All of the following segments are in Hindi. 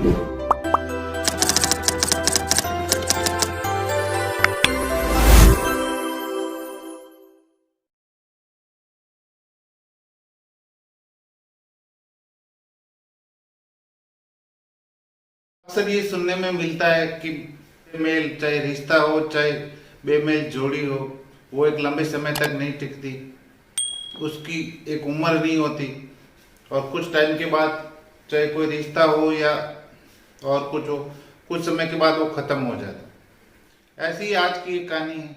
अक्सर ये सुनने में मिलता है कि बेमेल चाहे रिश्ता हो चाहे बेमेल जोड़ी हो, वो एक लंबे समय तक नहीं टिकती। उसकी एक उम्र नहीं होती और कुछ टाइम के बाद चाहे कोई रिश्ता हो या और कुछ हो, कुछ समय के बाद वो खत्म हो जाता है। ऐसी ही आज की एक कहानी है।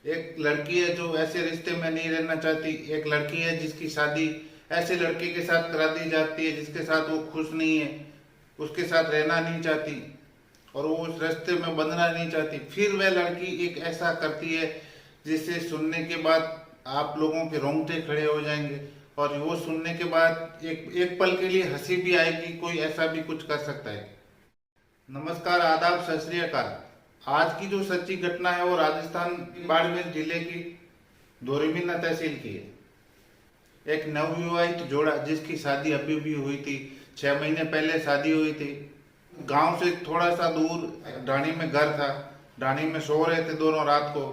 एक लड़की है जो ऐसे रिश्ते में नहीं रहना चाहती। एक लड़की है जिसकी शादी ऐसे लड़के के साथ करा दी जाती है जिसके साथ वो खुश नहीं है, उसके साथ रहना नहीं चाहती और वो उस रास्ते में बंधना नहीं चाहती। फिर वह लड़की एक ऐसा करती है जिसे सुनने के बाद आप लोगों के रोंगटे खड़े हो जाएंगे और वो सुनने के बाद एक एक पल के लिए हंसी भी आएगी, कोई ऐसा भी कुछ कर सकता है। नमस्कार, आदाब, सत श्री अकाल। आज की जो सच्ची घटना है वो राजस्थान बाड़मेर जिले की दोरमीना तहसील की है। एक नवविवाहित जोड़ा जिसकी शादी अभी भी हुई थी, 6 महीने पहले शादी हुई थी। गांव से थोड़ा सा दूर ढाणी में घर था। ढाणी में सो रहे थे दोनों रात को।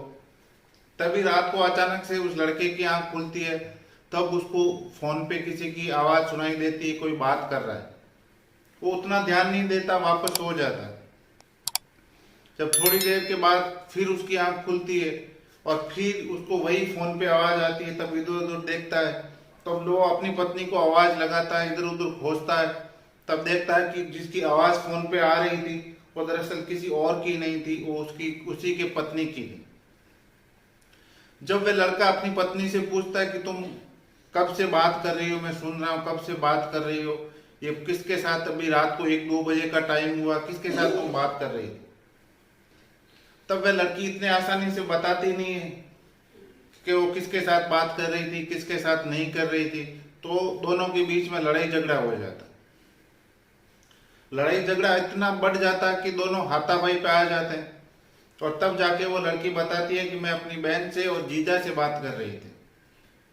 तभी रात को अचानक से उस लड़के की आंख खुलती है। तब उसको फोन पे किसी की आवाज सुनाई देती है, कोई बात कर रहा है। वो उतना ध्यान नहीं देता, वापस सो जाता है। जब थोड़ी देर के बाद फिर उसकी आंख खुलती है और फिर उसको वही फोन पे आवाज आती है। तब इधर उधर देखता है, तब वो अपनी पत्नी को आवाज लगाता है, इधर उधर खोजता है। तब देखता है कि जिसकी आवाज फोन पे आ रही थी वो दरअसल किसी और की नहीं थी, वो उसकी उसी के पत्नी की थी। जब वह लड़का अपनी पत्नी से पूछता है कि तुम कब से बात कर रही हो, मैं सुन रहा हूँ कब से बात कर रही हो, ये किसके साथ, अभी रात को 1-2 बजे का टाइम हुआ, किसके साथ तुम बात कर रही थी। तब वह लड़की इतने आसानी से बताती नहीं है कि वो किसके साथ बात कर रही थी, किसके साथ नहीं कर रही थी। तो दोनों के बीच में लड़ाई झगड़ा हो जाता। लड़ाई झगड़ा इतना बढ़ जाता कि दोनों हाथापाई पे आ जाते हैं और तब जाके वो लड़की बताती है कि मैं अपनी बहन से और जीजा से बात कर रही थी।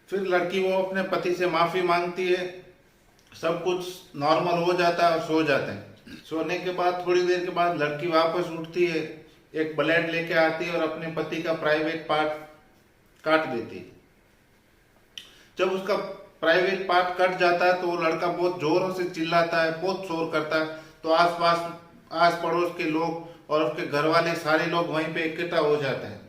फिर लड़की वो अपने पति से माफी मांगती है, सब कुछ नॉर्मल हो जाता है और सो जाते हैं। सोने के बाद थोड़ी देर के बाद लड़की वापस उठती है, एक ब्लेड लेके आती है और अपने पति का प्राइवेट पार्ट काट देती है। जब उसका प्राइवेट पार्ट कट जाता है तो वो लड़का बहुत जोरों से चिल्लाता है, बहुत शोर करता है। तो आस पड़ोस के लोग और उसके घर वाले सारे लोग वहीं पे इकट्ठा हो जाते हैं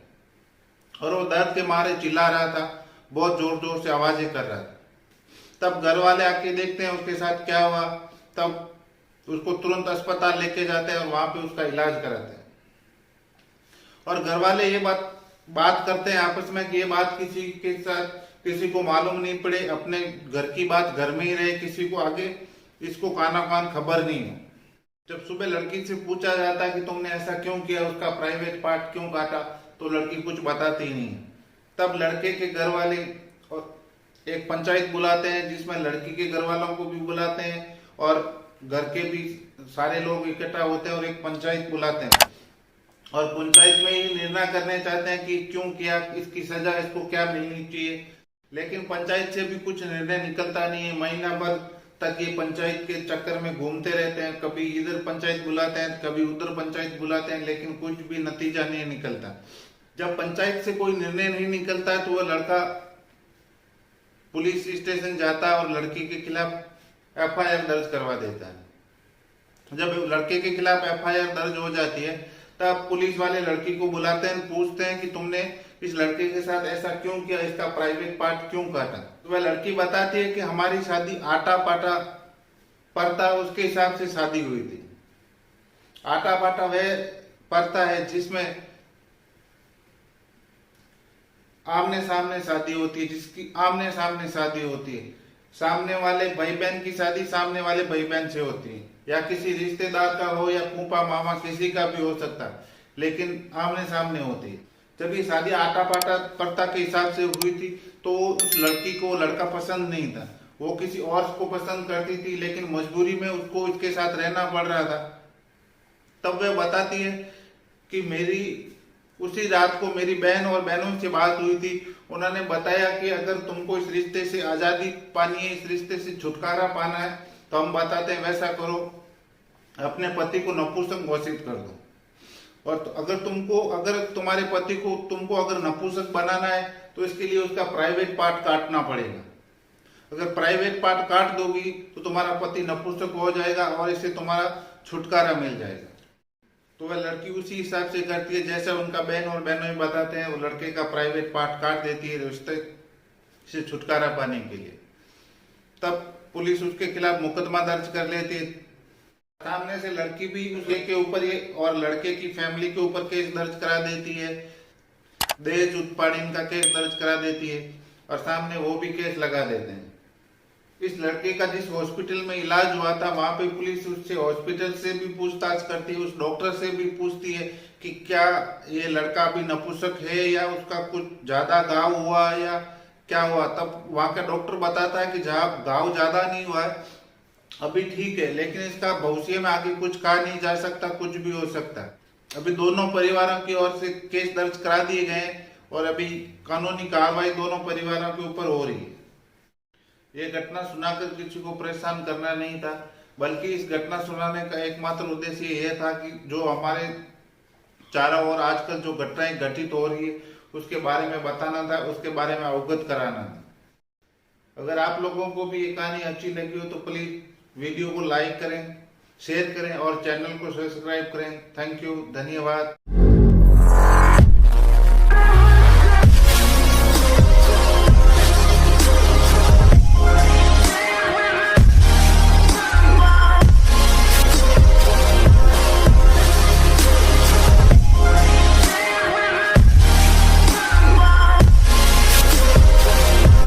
और वो दर्द के मारे चिल्ला रहा था, बहुत जोर जोर से आवाजें कर रहा था। तब घर वाले आके देखते हैं उसके साथ क्या हुआ। तब उसको तुरंत अस्पताल लेके जाते हैं और वहां पे उसका इलाज कराते हैं। और घर वाले ये बात करते हैं आपस में कि ये बात किसी के साथ किसी को मालूम नहीं पड़े, अपने घर की बात घर में ही रहे, किसी को आगे इसको काना कान खबर नहीं हो। जब सुबह लड़की से पूछा जाता है कि तुमने ऐसा क्यों किया, उसका प्राइवेट पार्ट क्यों काटा, तो लड़की कुछ बताती ही नहीं है। तब लड़के के घर वाले और एक पंचायत बुलाते हैं जिसमें लड़की के घर वालों को भी बुलाते हैं और घर के भी सारे लोग इकट्ठा होते हैं और एक पंचायत बुलाते हैं और पंचायत में ही निर्णय करने चाहते हैं कि क्यों किया, इसकी सजा इसको क्या मिलनी चाहिए। लेकिन पंचायत से भी कुछ निर्णय निकलता नहीं है। महीना भर तक ये पंचायत के चक्कर में घूमते रहते हैं, कभी इधर पंचायत बुलाते हैं, कभी उधर पंचायत बुलाते हैं, लेकिन कुछ भी नतीजा नहीं निकलता। जब पंचायत से कोई निर्णय नहीं निकलता है तो वह लड़का पुलिस स्टेशन जाता है और लड़की के खिलाफ एफआईआर दर्ज करवा देता है। जब लड़के के खिलाफ एफआईआर दर्ज हो जाती है तब पुलिस वाले लड़की को बुलाते हैं, पूछते हैं कि तुमने इस लड़के के साथ ऐसा क्यों किया, इसका प्राइवेट पार्ट क्यों काटा। तो वह लड़की बताती है कि हमारी शादी आटा पाटा परता उसके हिसाब से शादी हुई थी। आटा पाटा वह परता है जिसमें आमने सामने शादी होती है, जिसकी आमने सामने शादी होती है। सामने वाले भाई बहन की शादी सामने वाले भाई बहन से होती है, या किसी रिश्तेदार का हो या फूफा मामा किसी का भी हो सकता है, लेकिन आमने सामने होती है। जब ये शादी आटा पाटा परता के हिसाब से हुई थी तो उस लड़की को लड़का पसंद नहीं था, वो किसी और को पसंद करती थी, लेकिन मजबूरी में उसको इसके साथ रहना पड़ रहा था। तब वह बताती है कि मेरी उसी रात को मेरी बहन और बहनों से बात हुई थी। उन्होंने बताया कि अगर तुमको इस रिश्ते से आजादी पानी है, इस रिश्ते से छुटकारा पाना है तो हम बताते हैं वैसा करो, अपने पति को नपुंसक घोषित कर दो। और तो अगर तुम्हारे पति को तुमको अगर नपुंसक बनाना है तो इसके लिए उसका प्राइवेट पार्ट काटना पड़ेगा। अगर प्राइवेट पार्ट काट दोगी तो तुम्हारा पति नपुंसक हो जाएगा और इससे तुम्हारा छुटकारा मिल जाएगा। तो वह लड़की उसी हिसाब से करती है जैसा उनका बहन और बहनों बताते हैं। वो लड़के का प्राइवेट पार्ट काट देती है रिश्ते से छुटकारा पाने के लिए। तब पुलिस उसके खिलाफ मुकदमा दर्ज कर लेती है। सामने से लड़की भी उसके के ऊपर ये और लड़के की फैमिली के ऊपर केस दर्ज करा देती है, दहेज उत्पादन का केस दर्ज करा देती है और सामने वो भी केस लगा देते हैं। इस लड़के का जिस हॉस्पिटल में इलाज हुआ था वहां पे पुलिस उससे हॉस्पिटल से भी पूछताछ करती है, उस डॉक्टर से भी पूछती है कि क्या ये लड़का अभी नपुंसक है या उसका कुछ ज्यादा घाव हुआ या क्या हुआ। तब वहां का डॉक्टर बताता है कि घाव ज्यादा नहीं हुआ है, अभी ठीक है, लेकिन इसका भविष्य में आगे कुछ कहा नहीं जा सकता, कुछ भी हो सकता है। अभी दोनों परिवारों की ओर से केस दर्ज करा दिए गए और अभी कानूनी कार्रवाई दोनों परिवारों के ऊपर हो रही है। ये घटना सुनाकर किसी को परेशान करना नहीं था, बल्कि इस घटना सुनाने का एकमात्र उद्देश्य यह था कि जो हमारे चारों ओर आजकल जो घटनाएं घटित हो रही है उसके बारे में बताना था, उसके बारे में अवगत कराना था। अगर आप लोगों को भी ये कहानी अच्छी लगी हो तो प्लीज वीडियो को लाइक करें, शेयर करें और चैनल को सब्सक्राइब करें। थैंक यू, धन्यवाद।